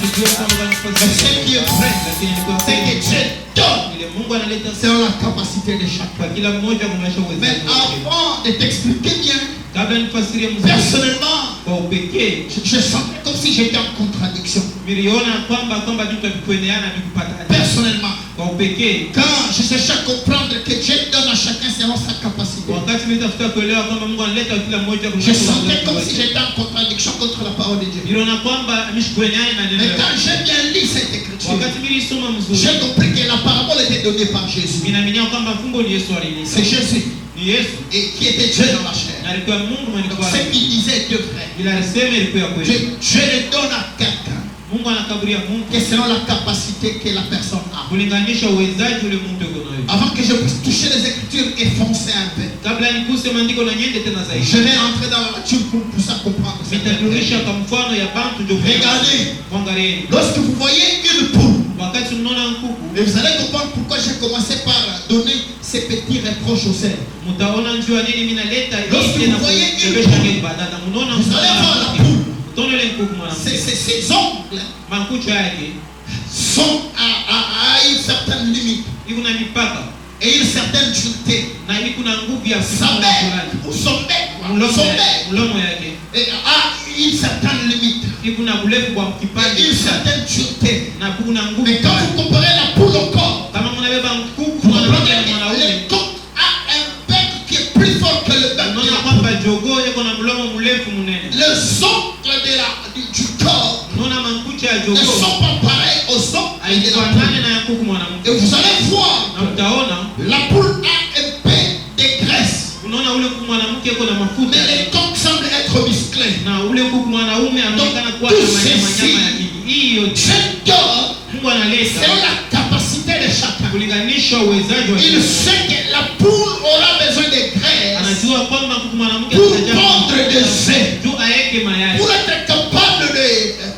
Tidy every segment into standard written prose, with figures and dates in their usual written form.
Mais ce qui est vrai, c'est que Dieu donne selon la capacité de chacun. Mais avant de t'expliquer bien, personnellement, je sentais comme si j'étais en contradiction. Personnellement, quand je cherchais à comprendre que Dieu donne à chacun selon sa capacité, je sentais comme si j'étais en contradiction contre la parole de Dieu. Mais quand j'ai bien lu cette écriture, j'ai compris que la parabole était donnée par Jésus. C'est Jésus. Et qui était Dieu dans la chair. Ce qu'il disait était vrai. Dieu le donne à quelqu'un que selon la capacité que la personne a. Avant que je puisse toucher les écritures et foncer un peu, je vais entrer dans la voiture pour pousser à comprendre. Regardez, lorsque vous voyez une poule, et vous allez comprendre pourquoi j'ai commencé par donner ces petits reproches au ciel. Lorsque vous voyez une poule, vous allez voir la poule. Ses ongles sont à une certaine limite et une certaine dureté. Sa bec ou son bec a une certaine limite et une certaine dureté. Mais quand vous comparez la poule au corps, vous comprenez que le coq a un bec qui est plus fort que le bec de la poule. Les ongles du corps ne sont pas pareils aux ongles de la poule. Et vous allez voir, la poule a un peu de graisse, mais les coqs semblent être musclés. Donc tout ceci, Dieu donne selon la capacité de chacun. Il sait que la poule aura besoin de graisse pour pondre des œufs, pour être capable de...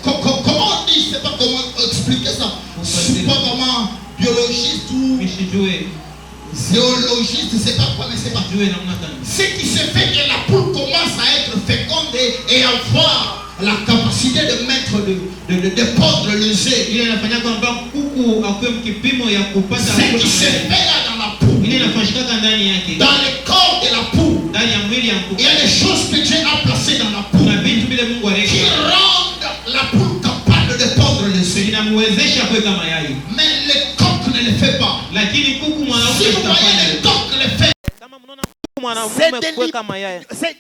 Comment on dit, je ne sais pas comment expliquer ça. Je ne suis pas vraiment biologiste ou zoologiste, je ne sais pas quoi, mais c'est pas. Ce qui se fait que la poule commence à être féconde et avoir la capacité de mettre, de pondre les œufs. Ce qui se fait là dans la poule, dans le corps de la poule, il y a des choses que Dieu a placées dans la poule qui rendent la poule capable de pondre les œufs. Mais le coq ne le fait pas. Si vous voyez le coq le fait, c'est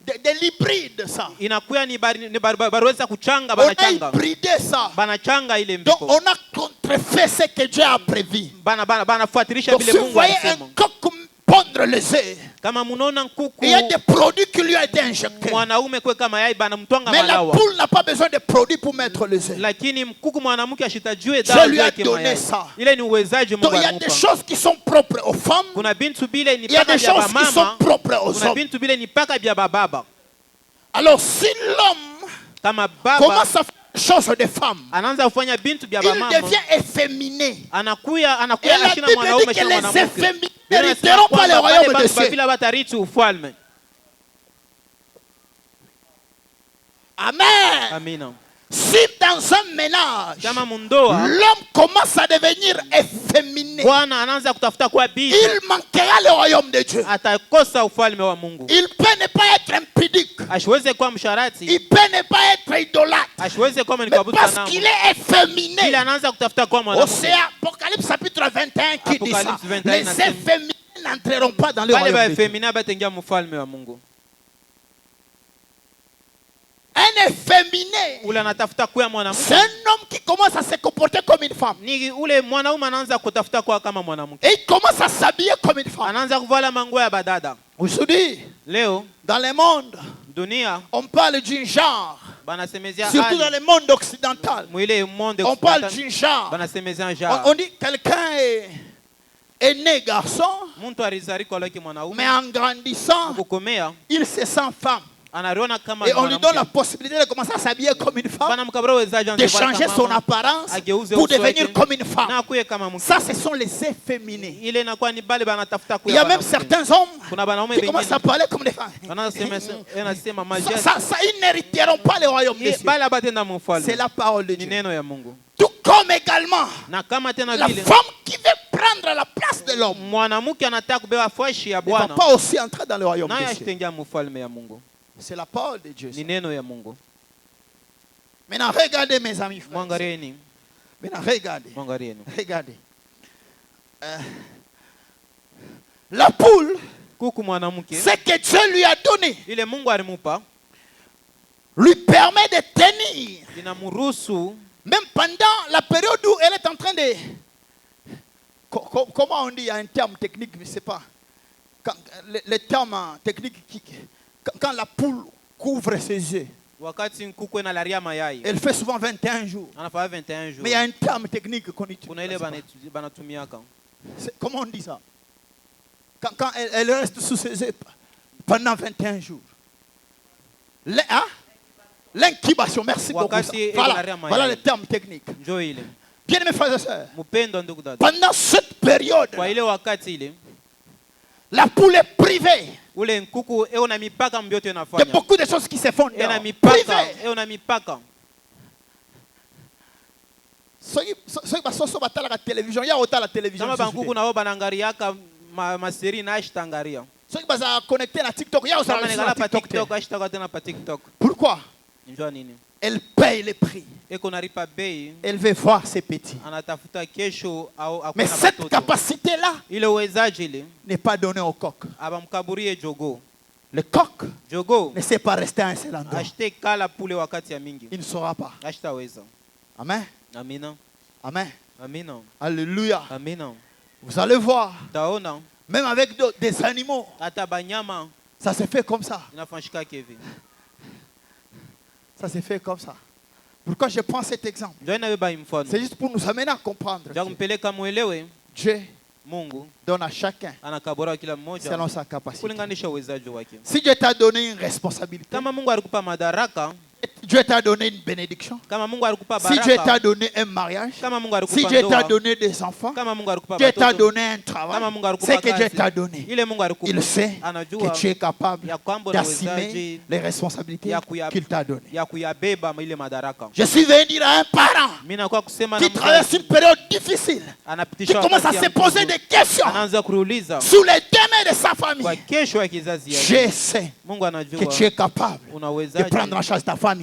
de l'hybride ça. On a hybridé ça. Donc on a contrefait ce que Dieu a prévu. Donc si vous voyez un coq pondre les œufs, il y a des produits qui lui ont été injectés. Mais la poule n'a pas besoin de produits pour mettre les œufs. Dieu lui a donné ça. Donc il y a des choses qui sont propres aux femmes. Il y a des choses qui sont propres aux hommes. Alors si l'homme commence à faire des choses de femmes, il devient efféminé. Et la Bible dit que les efféminés n'hériteront pas le royaume de Dieu. Amen. Si dans un ménage, l'homme commence à devenir efféminé, il manquera le royaume de Dieu. Il peut ne pas être impudique. Il peut ne pas être idolâtre. Mais parce qu'il est efféminé. C'est Apocalypse chapitre 21 qui dit ça. Les efféminés n'entreront pas dans le royaume de Dieu. Un efféminé, c'est un homme qui commence à se comporter comme une femme. Et il commence à s'habiller comme une femme. Aujourd'hui, dans le monde, on parle d'un genre. Surtout dans le monde occidental, on parle d'un genre. On dit quelqu'un est né garçon, mais en grandissant, il se sent femme. Et on lui donne la possibilité de commencer à s'habiller comme une femme, de changer son apparence pour devenir comme une femme. Ça, ce sont les efféminés. Il y a même certains hommes qui commencent à parler comme des femmes. Ça, ils n'hériteront pas le royaume des cieux. C'est la parole de Dieu. Tout comme également la femme qui veut prendre la place de l'homme ne va pas aussi entrer dans le royaume des cieux. C'est la parole de Dieu. Maintenant, regardez mes amis frères. Maintenant, regardez. La poule, ce que Dieu lui a donné, lui permet de tenir. Même pendant la période où elle est en train de... Comment on dit, il y a un terme technique, je ne sais pas. Le terme technique, quand la poule couvre ses yeux, elle fait souvent 21 jours. Mais il y a un terme technique qu'on utilise. Comment on dit ça? Quand elle reste sous ses yeux pendant 21 jours. L'incubation, merci beaucoup. Voilà le terme technique. Bien mes frères et sœurs, pendant cette période, la poule est privée de beaucoup de choses qui se font dehors. Ceux qui battent la télévision, il y a autant la télévision. Ceux qui sont connectés à TikTok, il y a aussi la TikTok. Pourquoi? Elle paye les prix. Elle veut voir ses petits. Mais cette capacité-là n'est pas donnée au coq. Le coq ne sait pas rester à un seul endroit. Il ne saura pas. Amen. Amen. Alléluia. Vous allez voir. Même avec des animaux. Ça se fait comme ça. Ça s'est fait comme ça. Pourquoi je prends cet exemple? C'est juste pour nous amener à comprendre. Dieu donne à chacun selon sa capacité. Si Dieu t'a donné une responsabilité, Dieu t'a donné une bénédiction, si Dieu t'a donné un mariage, si Dieu t'a donné des enfants, Dieu t'a donné un travail, c'est que Dieu t'a donné. Il sait que tu es capable d'assumer les responsabilités qu'il t'a données. Je suis venu dire à un parent qui traverse une période difficile, qui commence à se poser des questions sur les demeures de sa famille. Je sais que tu es capable de prendre en charge ta famille.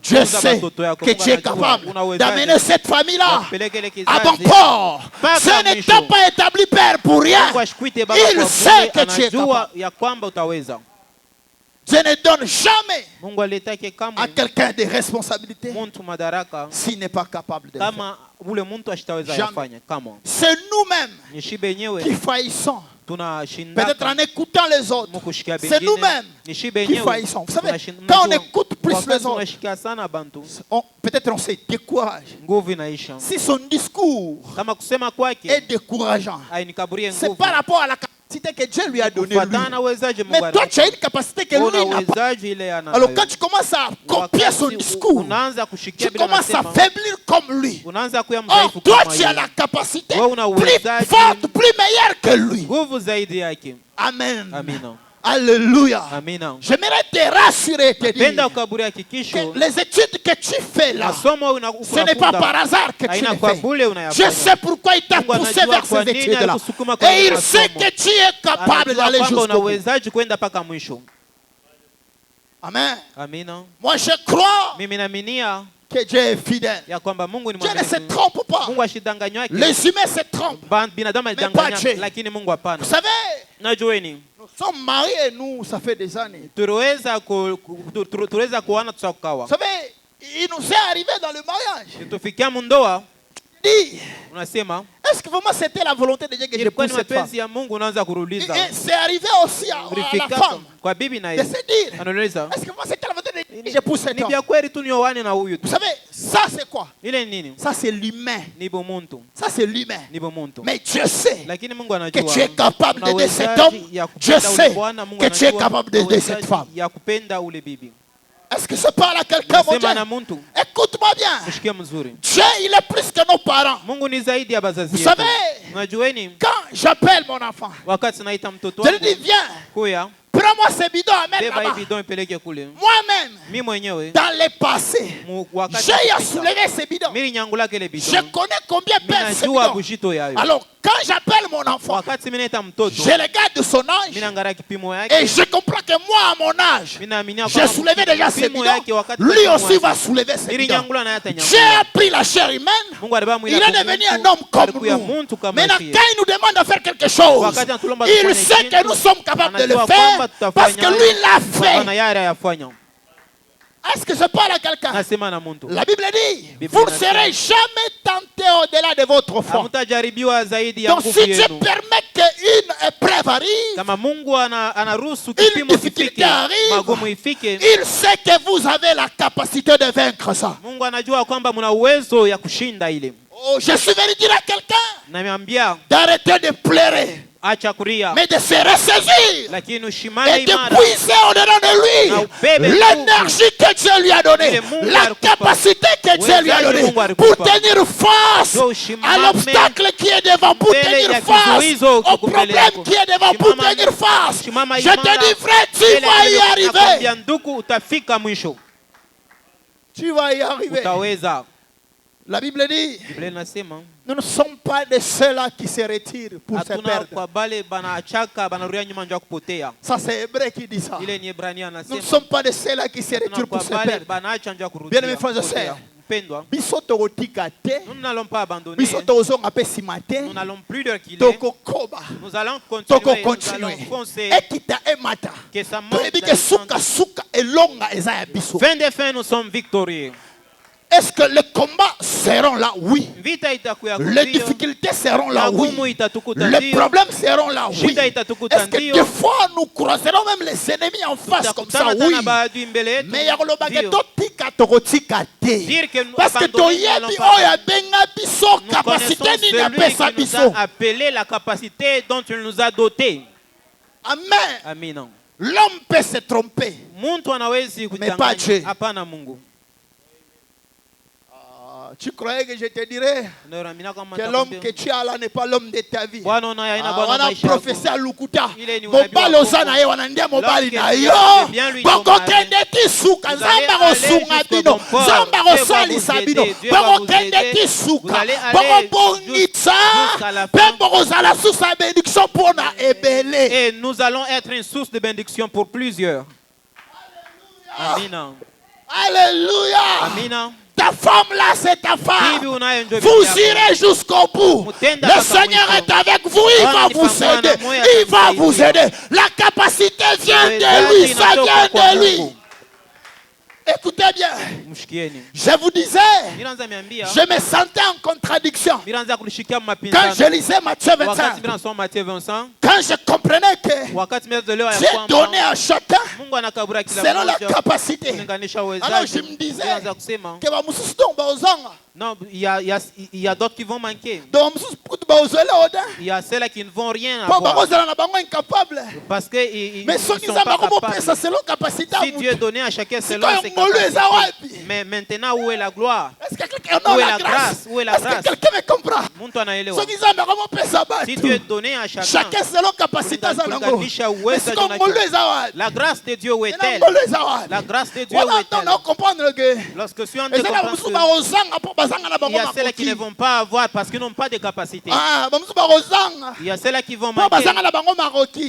Je sais que tu es capable d'amener cette famille-là à bon port. Ce n'est pas établi père pour rien. Il sait que tu es capable. Je ne donne jamais à quelqu'un des responsabilités s'il n'est pas capable de le faire. Jamais. C'est nous-mêmes qui faillissons. Peut-être en écoutant les autres. C'est nous-mêmes qui faillissons. Vous savez, quand on écoute plus les autres, peut-être on se décourage. Si son discours est décourageant, c'est par rapport à la capacité que Dieu lui a donnée. Mais toi, tu as une capacité que lui n'a pas. Alors quand tu commences à copier son discours, tu commences à faiblir comme lui. Or, toi, tu as la capacité plus forte, plus meilleure que lui. Amen. Alléluia. J'aimerais te rassurer et te dire que les études que tu fais là, ce n'est pas par hasard que tu les fais. Je sais pourquoi il t'a poussé vers ces études là. Et il sait que tu es capable d'aller jusqu'au bout. Amen. Moi je crois que Dieu est fidèle. Dieu ne se trompe pas. Les humains se trompent, mais pas Dieu. Vous savez, nous sommes mariés et nous, ça fait des années. Vous savez, il nous est arrivé dans le mariage. Dis, est-ce que vraiment c'était la volonté de Dieu que je puisse cette femme? Et c'est arrivé aussi à la femme de se dire, est-ce que vraiment c'était la volonté de Dieu Et j'épouse cet homme. Vous savez, ça c'est quoi? Ça c'est l'humain. Ça c'est l'humain. Mais Dieu sait que tu es capable d'aider cet homme. Dieu sait que tu es capable d'aider cette femme. Est-ce que ça parle à quelqu'un, mon Dieu? Écoute-moi bien. Dieu, il est plus que nos parents. Vous savez, quand j'appelle mon enfant, je lui dis, viens. Prends-moi ces bidons, amène là-bas. Moi-même, dans le passé, j'ai soulevé ces bidons. Je connais combien pèse ces bidons. Alors, quand j'appelle mon enfant, je regarde de son âge et je comprends que moi, à mon âge, j'ai soulevé déjà ces bidons. Lui aussi va soulever ces bidons. J'ai appris la chair humaine. Il est devenu un homme comme nous. Maintenant, quand il nous demande de faire quelque chose, il sait que nous sommes capables de le faire. Parce que lui l'a fait. Est-ce que je parle à quelqu'un? La Bible dit, vous ne serez jamais tenté au-delà de votre foi. Donc si Dieu permet qu'une épreuve arrive, une difficulté arrive, il sait que vous avez la capacité de vaincre ça. Oh, je suis venu dire à quelqu'un d'arrêter de pleurer, mais de se ressaisir et de puiser au-dedans de lui l'énergie que Dieu lui a donnée, la capacité que Dieu lui a donnée pour tenir face à l'obstacle qui est devant, pour tenir face au problème qui est devant, pour tenir face. Je te dis, frère, tu vas y arriver. Tu vas y arriver. La Bible dit, nous ne sommes pas de ceux-là qui se retirent pour se perdre. Ça c'est Hébreu qui dit ça. Nous ne sommes pas de ceux-là qui se retirent pour se perdre. Bien aimés frères et sœurs, nous n'allons pas abandonner. Nous n'allons plus de reculer. Nous allons continuer. Que ça monte. Fin des fins, nous sommes victorieux. Est-ce que les combats seront là? Oui. Les difficultés seront là? Oui. Les problèmes seront là? Oui. Est-ce que des fois nous croiserons même les ennemis en face comme ça? Oui. Mais il y a parce que appeler la capacité dont il nous a dotés. Amen. L'homme peut se tromper, mais pas Dieu. Tu croyais que je te dirais que l'homme que tu as là n'est pas l'homme de ta vie. On a prophétisé à Lukuta. Mobali ozana ye wanandia mobali na yo. Boko kende tisuka zamba osunga bino. Zamba osalisa bino. Boko kende tisuka. Boko bongitsa. Boko ozala source de bénédiction pour na ebele. Et nous allons être une source de bénédiction pour plusieurs. Amen. Alléluia. Amen. Ta femme là, c'est ta femme. Vous irez jusqu'au bout. Le Seigneur est avec vous. Il va vous aider. Il va vous aider. La capacité vient de lui. Ça vient de lui. Écoutez bien. Je vous disais, je me sentais en contradiction. Quand je lisais Matthieu 25, quand je comprenais que Dieu donnait à chacun selon la capacité. Alors je me disais que non, il y a d'autres qui vont manquer. Il y a ceux-là qui ne vont rien avoir. Parce que ils sont pas capables. Si Dieu donnait à chacun selon ses capacités. Mais maintenant, où est la gloire? Où est la grâce? Où est la grâce? Si Dieu donnait à chacun selon capacité, la grâce de Dieu où est-elle? La grâce de Dieu où est-elle? Lorsque tu en il y a ceux qui ne vont pas avoir parce qu'ils n'ont pas de capacité. Il y a ceux qui vont manquer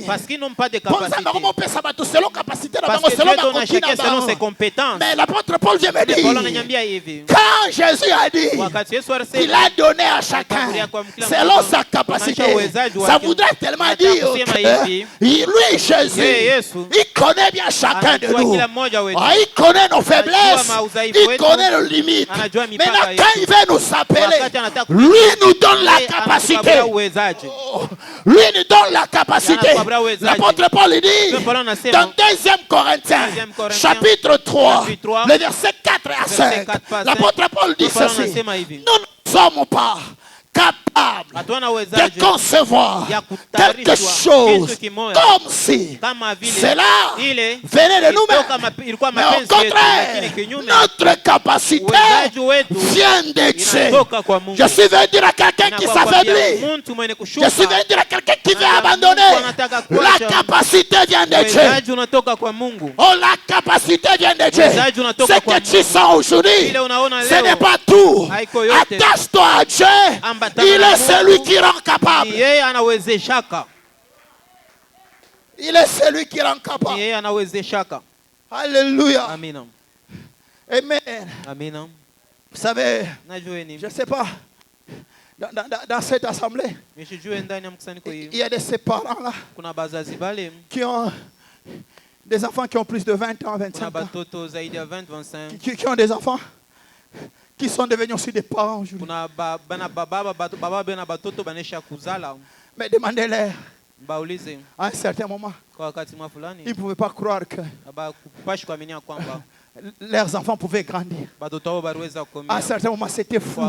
parce qu'ils n'ont pas de capacité. Parce que Dieu donne à chacun selon ses compétences. Mais l'apôtre Paul vient me dire, quand Jésus a dit qu'il a donné à chacun selon sa capacité, ça voudrait tellement dire que lui, Jésus, il connaît bien chacun de nous. Il connaît nos faiblesses, il connaît nos limites. Maintenant, quand il veut nous appeler, lui nous donne la capacité. Lui nous donne la capacité. L'apôtre Paul dit, dans 2 Corinthiens, chapitre 3, le verset 4 à 5. L'apôtre Paul dit ceci. Nous ne sommes pas capable de concevoir quelque chose comme si cela venait de nous-mêmes. Mais au contraire, notre capacité vient de Dieu. Je suis venu dire à quelqu'un qui s'affaiblit. Je suis venu dire à quelqu'un qui veut abandonner. La capacité vient de Dieu. Oh, la capacité vient de Dieu. Ce que tu sens aujourd'hui, ce n'est pas tout. Attache-toi à Dieu. Il est celui qui rend capable. Il est celui qui rend capable. Alléluia. Amen. Amen. Vous savez, je ne sais pas, dans cette assemblée, il y a de ces parents-là qui ont des enfants qui ont plus de 20 ans, 25 ans, qui ont des enfants qui sont devenus aussi des parents aujourd'hui. Mais demandez-leur, à un certain moment, ils ne pouvaient pas croire que leurs enfants pouvaient grandir. À un certain moment, c'était fou.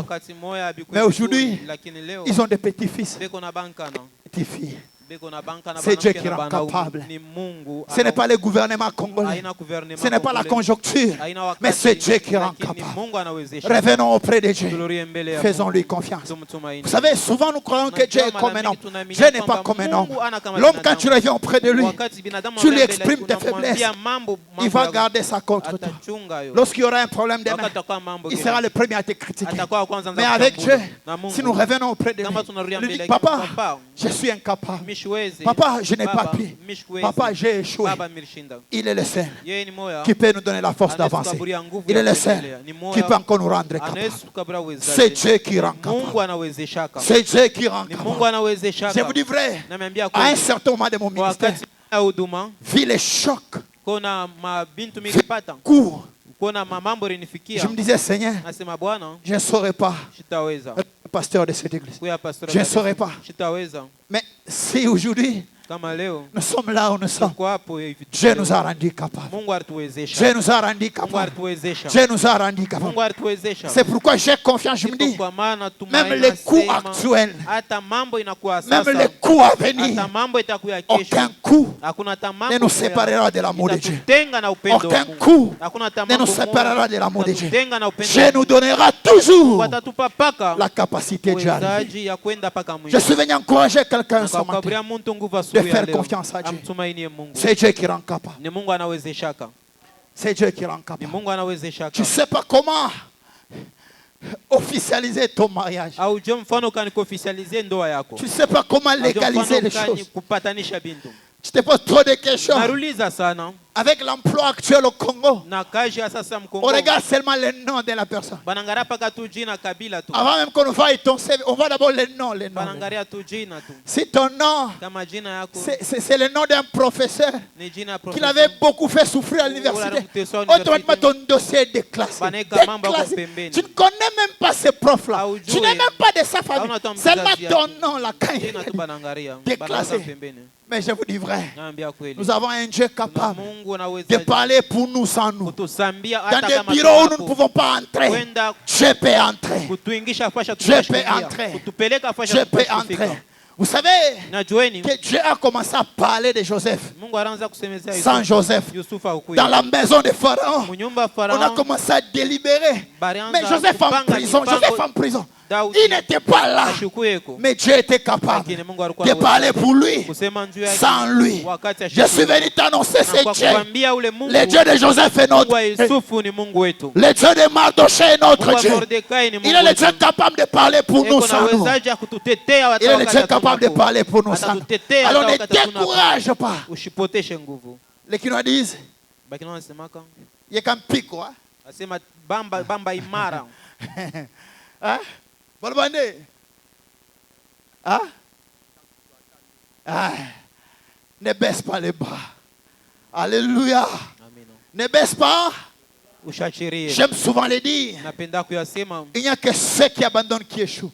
Mais aujourd'hui, ils ont des petits-fils, petits-filles. C'est Dieu qui rend capable. Ce n'est pas le gouvernement congolais. Ce n'est pas la conjoncture. Mais c'est Dieu qui rend capable. Revenons auprès de Dieu. Faisons-lui confiance. Vous savez, souvent nous croyons que Dieu est comme un homme. Dieu n'est pas comme un homme. L'homme, quand tu reviens auprès de lui, tu lui exprimes tes faiblesses. Il va garder ça contre toi. Lorsqu'il y aura un problème demain, il sera le premier à te critiquer. Mais avec Dieu, si nous revenons auprès de lui, lui dit, papa, je suis incapable. Papa, je n'ai pas pu. Papa, j'ai échoué. Il est le seul qui peut nous donner la force d'avancer. Il est le seul qui peut encore nous rendre capables. C'est Dieu qui rend capable. C'est Dieu qui rend capable. Je vous dis vrai, à un certain moment de mon ministère, vu les chocs, court, je me disais, Seigneur, je ne saurais pas être pasteur de cette église. Je ne saurais pas. Mais si aujourd'hui, nous sommes là où nous sommes, Dieu nous a rendu capables. Dieu nous a rendu capables. Dieu nous a rendu capables. C'est pourquoi j'ai confiance, je me dis, même les coups actuels, même les coups à venir, aucun coup ne nous séparera de l'amour de Dieu. Aucun coup ne nous séparera de l'amour de Dieu. Dieu nous donnera toujours la capacité d'y arriver. Je suis venu encourager quelqu'un ce matin de faire confiance à Dieu. C'est Dieu qui rend capable. C'est Dieu qui rend capable. Tu ne sais pas comment officialiser ton mariage. Tu ne sais pas comment légaliser les choses. Tu te poses trop de questions. Avec l'emploi actuel au Congo, on regarde seulement le nom de la personne. Avant même qu'on fasse ton CV, on voit d'abord le nom. Si ton nom, c'est le nom d'un professeur qui avait beaucoup fait souffrir à l'université, automatiquement ton dossier est déclassé. Tu ne connais même pas ce prof-là. Tu n'es même pas de sa famille. Seulement ton nom, la caille, déclassé. Mais je vous dis vrai, nous avons un Dieu capable de parler pour nous sans nous. Dans des bureaux où nous ne pouvons pas entrer, Dieu peut entrer. Dieu peut entrer. Dieu peut entrer. Vous savez que Dieu a commencé à parler de Joseph. Sans Joseph, dans la maison de Pharaon, on a commencé à délibérer. Mais Joseph en prison. Il n'était pas là, mais Dieu était capable de parler pour lui, sans lui. Je suis venu t'annoncer ce Dieu. Le Dieu de Joseph est notre Dieu. Le Dieu de Mardoché est notre Dieu. Il est le Dieu capable de parler pour nous sans nous. Il est le Dieu capable de parler pour nous sans nous. Alors ne décourage pas. Les Kinois disent, il y a qu'un pic, quoi. Hein? Hein? Ah. Ne baisse pas les bras. Alléluia. Amen. Ne baisse pas J'aime souvent le dire. Il n'y a que ceux qui abandonnent qui échouent.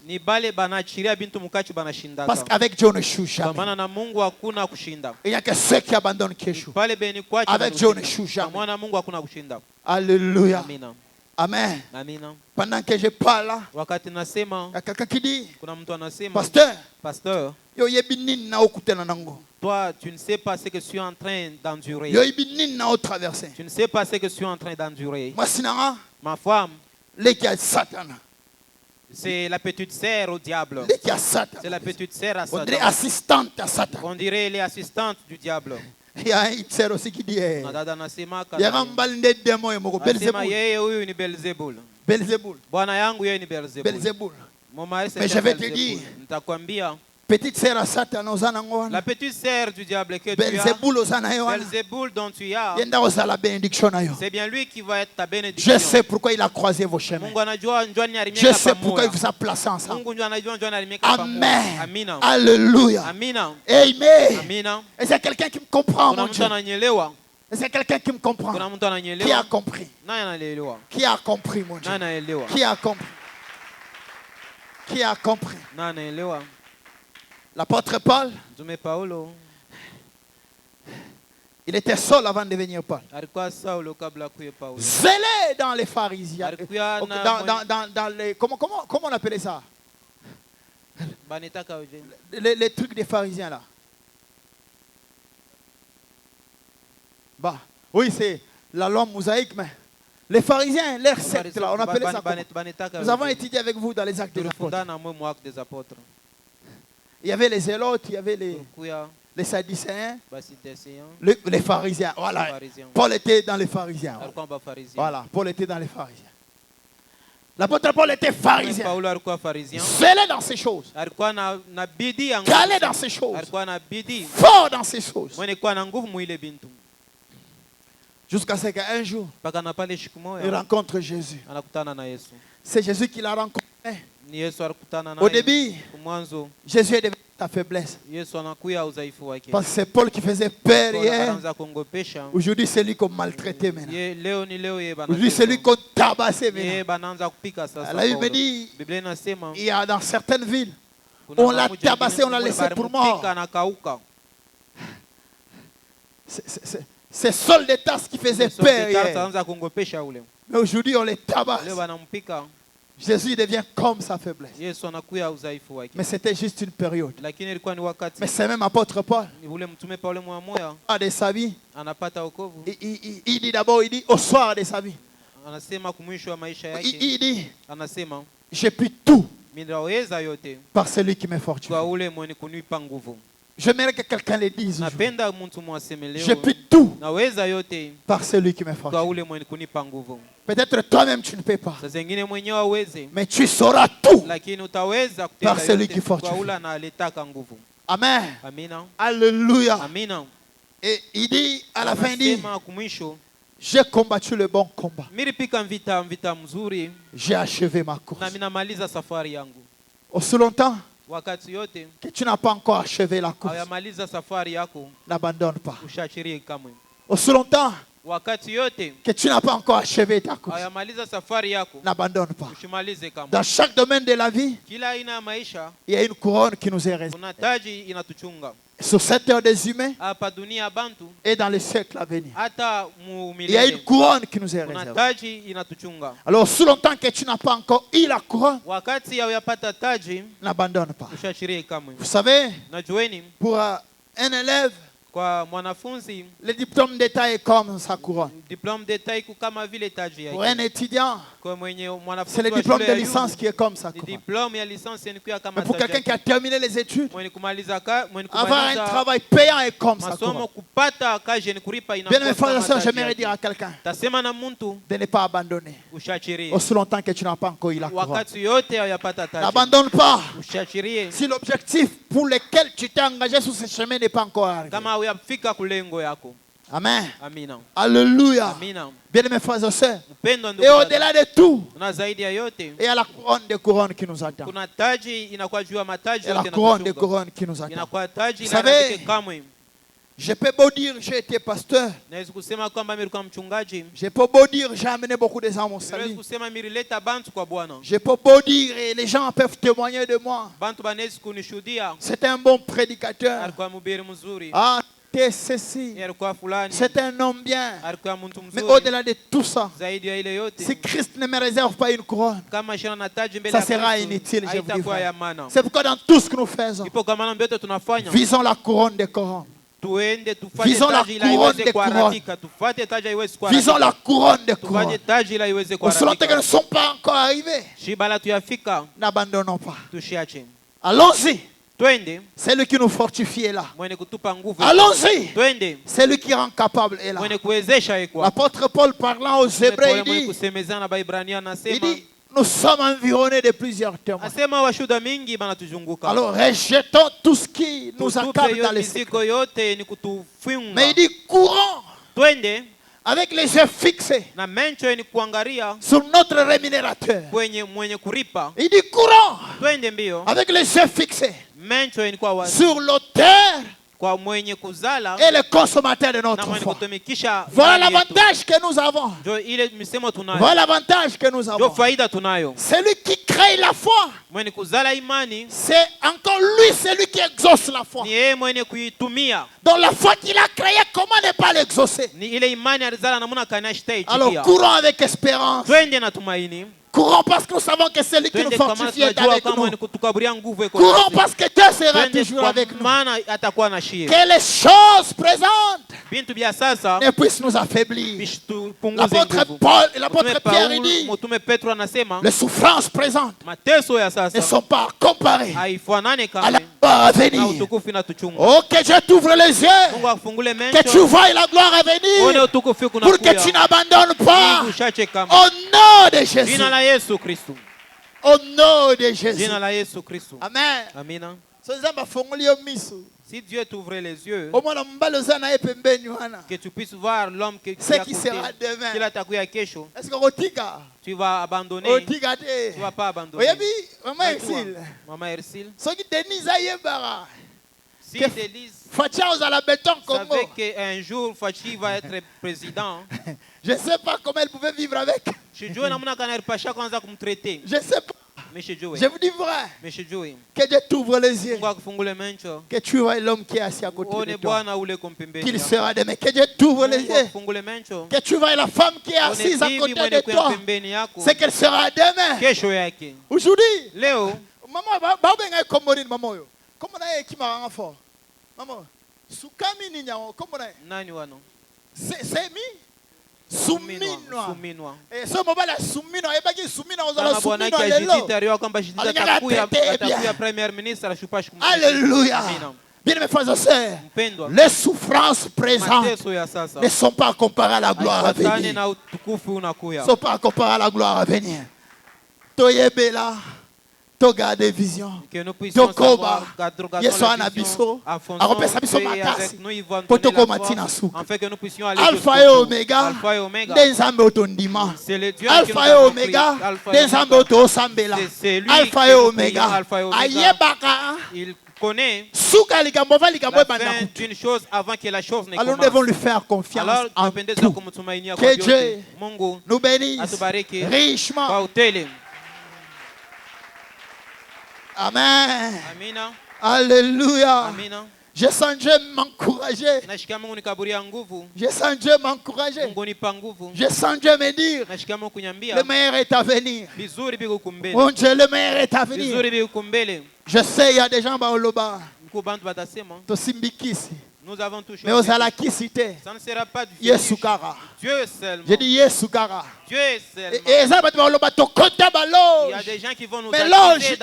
Parce qu'avec Dieu on n'échoue jamais. Il n'y a que ceux qui abandonnent qui échouent. Avec Dieu on n'échoue jamais. Alléluia. Amen. Pendant que je parle là, il y a quelqu'un qui dit, Pasteur, toi, tu ne sais pas ce que je suis en train d'endurer. Tu ne sais pas ce que je suis en train d'endurer. Ma femme, c'est la petite sœur au diable. C'est la petite sœur à Satan. On dirait elle est assistante du diable. Il y a une sœur aussi qui dit il y a un bal de démon Belzéboul. Mais je vais te dire, petite sœur à Satan, la petite sœur du diable que tu as, Belzéboul dont tu as, c'est bien lui qui va être ta bénédiction. Je sais pourquoi il a croisé vos chemins. Je sais pourquoi il vous a placé ensemble. Amen. Alléluia. Amen. Et c'est quelqu'un qui me comprend, mon Dieu. Et c'est quelqu'un qui me comprend. Qui a compris. Qui a compris, mon Dieu. Qui a compris. Qui a compris. L'apôtre Paul, il était seul avant de devenir Paul. Zélé dans les pharisiens. Dans les, comment on appelait ça? Les trucs des pharisiens là. Bah, oui, c'est la loi mosaïque, mais les pharisiens, leur secte là, on appelait ça comment? Nous avons étudié avec vous dans les actes des apôtres. Il y avait les zélotes, il y avait les sadducéens, les pharisiens. Voilà. Paul était dans les pharisiens. Voilà, Paul était dans les pharisiens. L'apôtre Paul était pharisien. Zélé dans ces choses. Calé dans ces choses. Fort dans ces choses. Jusqu'à ce qu'un jour, il rencontre Jésus. C'est Jésus qui l'a rencontré. Au début, Jésus est devenu ta faiblesse. Parce que c'est Paul qui faisait peur hier. Aujourd'hui, c'est lui qu'on maltraitait maintenant. Aujourd'hui, c'est lui qu'on tabassait maintenant. La Bible me dit, il y a dans certaines villes, on l'a tabassé, on l'a laissé pour mort. C'est Saul de Tarse qui faisait peur hier. Mais aujourd'hui, on les tabasse. Jésus devient comme sa faiblesse. Mais c'était juste une période. Mais c'est même apôtre Paul. De sa vie. Il dit d'abord, il dit au soir de sa vie. Il dit, j'ai pu tout par celui qui m'est fortifié. J'aimerais que quelqu'un le dise. Je peux tout par celui qui me fortifie. Peut-être toi-même tu ne peux pas. Mais tu sauras tout par celui qui fortifie. Amen. Alléluia. Et il dit à la fin, il dit, j'ai combattu le bon combat. J'ai achevé ma course. Aussi longtemps que tu n'as pas encore achevé la course, n'abandonne pas. Aussi longtemps que tu n'as pas encore achevé ta course, n'abandonne pas. Dans chaque domaine de la vie, il y a une couronne qui nous est réservée. Sur cette terre des humains et dans les siècles à venir, il y a une couronne qui nous est réservée. Alors, si longtemps que tu n'as pas encore eu la couronne, n'abandonne pas. Vous savez, pour un élève, le diplôme d'État est comme sa couronne. Pour un étudiant, c'est le diplôme de licence qui est comme sa couronne. Mais pour quelqu'un qui a terminé les études, avoir un travail payant est comme sa couronne. Bien mes frères et sœurs, j'aimerais dire à quelqu'un de ne pas abandonner. Aussi longtemps que tu n'as pas encore eu la couronne. N'abandonne pas. Si l'objectif pour lequel tu t'es engagé sur ce chemin n'est pas encore arrivé. Amen. Alléluia. Bien mes frères et sœurs. Et au-delà de tout, il y a la couronne de couronnes qui nous attend. Et la couronne de couronnes qui nous attend. Vous savez, Je peux beau dire j'ai été pasteur. Je peux beau dire j'ai amené beaucoup de gens au salut. Je peux beau dire et les gens peuvent témoigner de moi. C'est un bon prédicateur. Ah, t'es ceci. C'est un homme bien. Mais au-delà de tout ça, si Christ ne me réserve pas une couronne, ça sera inutile, je vous dis. C'est pourquoi dans tout ce que nous faisons, visons la couronne des couronnes. Visons la couronne des couronnes. Visons la couronne des couronnes. Aussi longtemps que nous ne sommes pas encore arrivés, n'abandonnons pas. Allons-y. C'est lui qui nous fortifie est là. Allons-y. C'est lui qui rend capable est là. L'apôtre Paul parlant aux Hébreux, il dit nous sommes environnés de plusieurs témoins. Alors rejetons tout ce qui nous accable dans l'esprit. Mais il dit courons avec les yeux fixés sur notre rémunérateur. Il dit courons avec les yeux fixés sur l'auteur et le consommateur de notre foi. Voilà l'avantage que nous avons. Voilà l'avantage que nous avons. Celui qui crée la foi, c'est encore lui, celui qui exauce la foi. Donc la foi qu'il a créée, comment ne pas l'exaucer? Alors courons avec espérance. Courons parce que nous savons que c'est lui qui nous fortifie est avec nous. Courons parce que Dieu sera toujours avec nous. Que les choses présentes ne puissent nous affaiblir. L'apôtre Pierre dit, les souffrances présentes ne sont pas comparées à la gloire à venir. Oh, que Dieu t'ouvre les yeux, que tu vois la gloire à venir, pour que tu n'abandonnes pas. Au nom de Jésus. Au nom de Jésus. Amen. Si Dieu t'ouvre les yeux, que tu puisses voir l'homme qui qui sera demain. Est-ce que tu vas abandonner? Tu ne vas pas abandonner. Maman Ercile. Si Denise savait qu'un jour Fachi va être président, je ne sais pas comment elle pouvait vivre avec. Je ne sais pas. Je vous dis vrai. Que Dieu t'ouvre les yeux. Que tu vois l'homme qui est assis à côté de toi. Qu'il sera demain. Que Dieu t'ouvre les yeux. Que tu vois la femme qui est assise à côté de toi. C'est qu'elle sera demain. Aujourd'hui, maman, comment est-ce qui m'a fort? Maman, Soukami Ninyao, comment c'est mi? Souminwa. Et ce moment là, Souminwa, et pas qui Souminwa, on a Souminwa. Alléluia. Bien mes frères et sœurs, les souffrances présentes ne sont pas comparées à la gloire à venir. Ne sont pas comparées à la gloire à venir. Toyebela. Toga de vision. Tokoba. Yeso anabiso. Aropesa biso makasi. Potoko matina su. Alpha et Omega. Denzambe otondima. Alpha et Omega. Denzambe otosambela. Alpha et Omega. Ayebaka. Il connaît une chose avant que la chose ne commence. Alors nous devons lui faire confiance. Alors, en tout. Que Dieu nous bénisse richement. Amen. Amina. Alléluia. Amina. Je sens Dieu m'encourager. Je sens Dieu m'encourager. Je sens Dieu me dire, le meilleur est à venir. Mon Dieu, le meilleur est à venir. Je sais, il y a des gens qui nous avons touché. Mais aux alakisité. Ça ne sera pas du Yesukara. Dieu seulement. J'ai dit Yesukara. Dieu seulement. Et il y a des gens qui vont nous accuser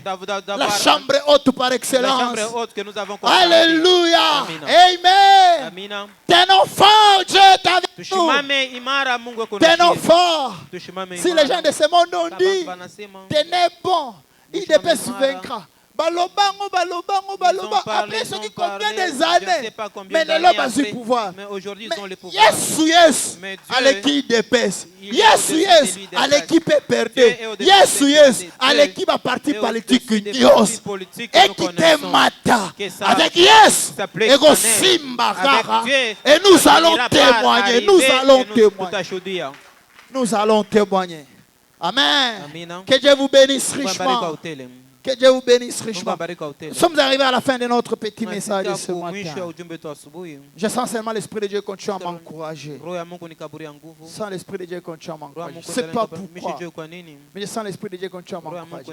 d'avoir la chambre haute par excellence. La chambre haute que nous avons. Alléluia. Amen. Amina. T'es enfant, Dieu t'a avec nous. T'es enfant. Si les gens de ce monde ont dit, t'es né bon, il ne peut se vaincre. Après ce qui combien des années, mais les lobes ont du pouvoir. Mais aujourd'hui, ils ont le pouvoir. Yes, à l'équipe d'épaisse. Yes, à l'équipe perdue. Yes, à l'équipe à parti politique. Dios. Et qui te mata. Avec yes. Et nous allons témoigner. Nous allons témoigner. Amen. Que Dieu vous bénisse richement. Que Dieu vous bénisse richement. Nous sommes arrivés à la fin de notre petit message de ce matin. Je sens seulement l'Esprit de Dieu continue à m'encourager. Je sens l'Esprit de Dieu continue à m'encourager. Je ne sais pas pourquoi, mais je sens l'Esprit de Dieu continue à m'encourager.